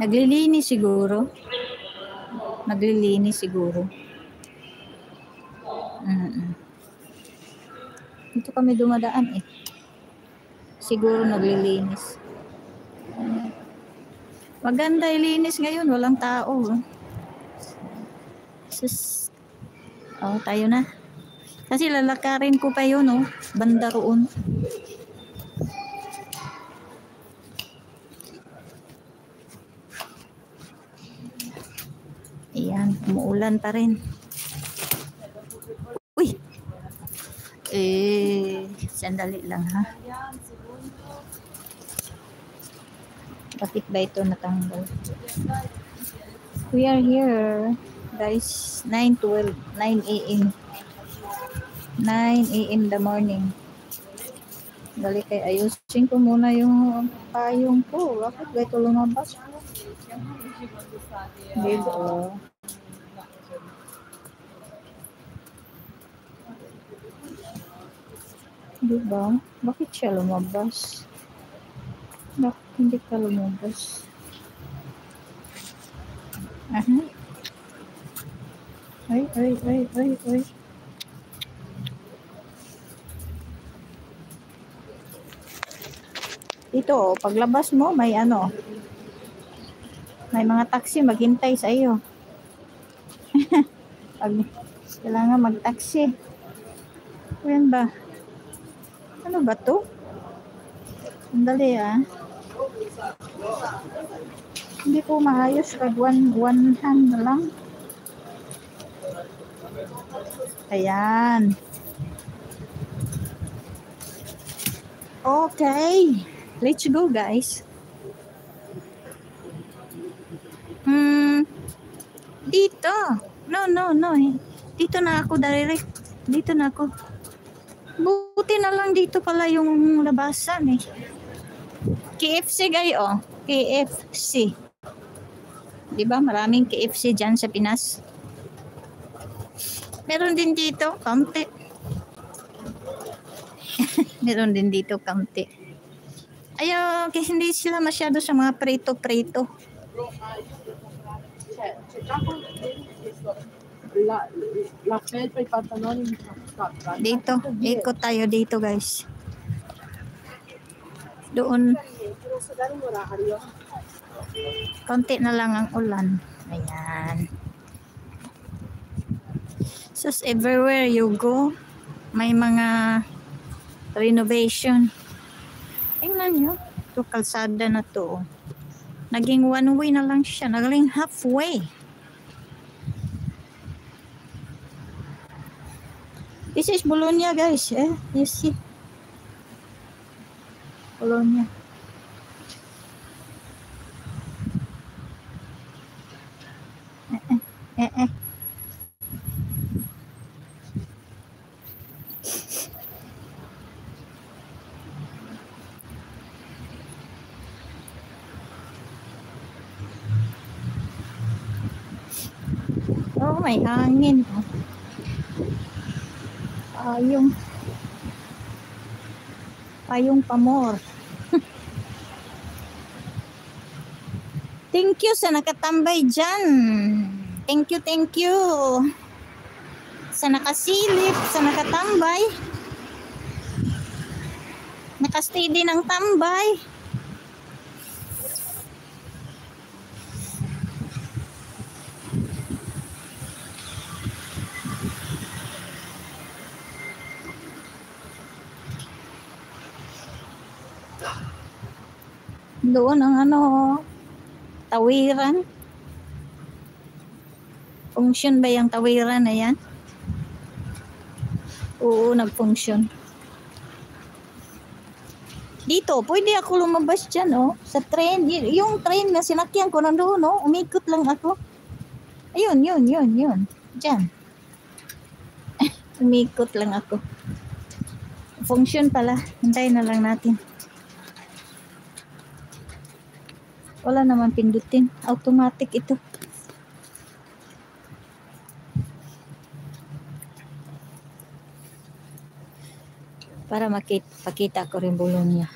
Naglilinis siguro. Naglilinis siguro. Dito kami dumadaan eh. Siguro naglilinis. Maganda ilinis ngayon, walang tao. Sus. Oh, tayo na. Kasi lalakarin ko pa yun, oh. Banda roon. Ayan, umuulan pa rin. Uy! Sandali lang ha. Bakit ba ito natanggal? We are here, guys. 9:12, 9 a.m. 9 a.m. the morning. Dali kay ayusin ko muna yung payong ko. Bakit ba ito lumabas? Diba? Diba? Bakit siya lumabas? Bakit hindi ka lumabas? Aha. Ay. Ito, paglabas mo, may ano. May mga taxi maghintay sa iyo. Kailangan mag-taxi. Ayan ba? Ano ba to? Sandali ah. Hindi ko maayos pag one hand na lang. Ayan. Okay. Let's go, guys. Dito. No. Dito na ako direct. Dito na ako. Buti na lang dito pala yung labasan eh. KFC gayo. KFC. Diba? Maraming KFC dyan sa Pinas. Meron din dito, kaunti. Meron din dito, kaunti. Ayaw, kasi hindi sila masyado sa mga prito-prito. Dito, ikot tayo dito guys. Doon. Konti na lang ang ulan. Ayan. So everywhere you go, may mga renovation. Tingnan nyo. Ito kalsada na to. Naging one way na lang siya. Naging halfway. This is Bologna guys. You see? Bologna. Oh, may hangin. Payong pamor. Thank you sa nakatambay dyan. Thank you. Sa nakasilip, sa nakatambay. Nakastay din ang tambay. Doon ang tawiran. Function ba yung tawiran na yan? Oo, nag-function. Dito, pwede ako lumabas dyan, oh. Sa train. Yung train na sinakyan ko nandoon, oh. Umikot lang ako. Ayun. Dyan. Umikot lang ako. Function pala. Hintayin na lang natin. Wala naman pindutin. Automatic ito. Para pakita ko rin Bologna.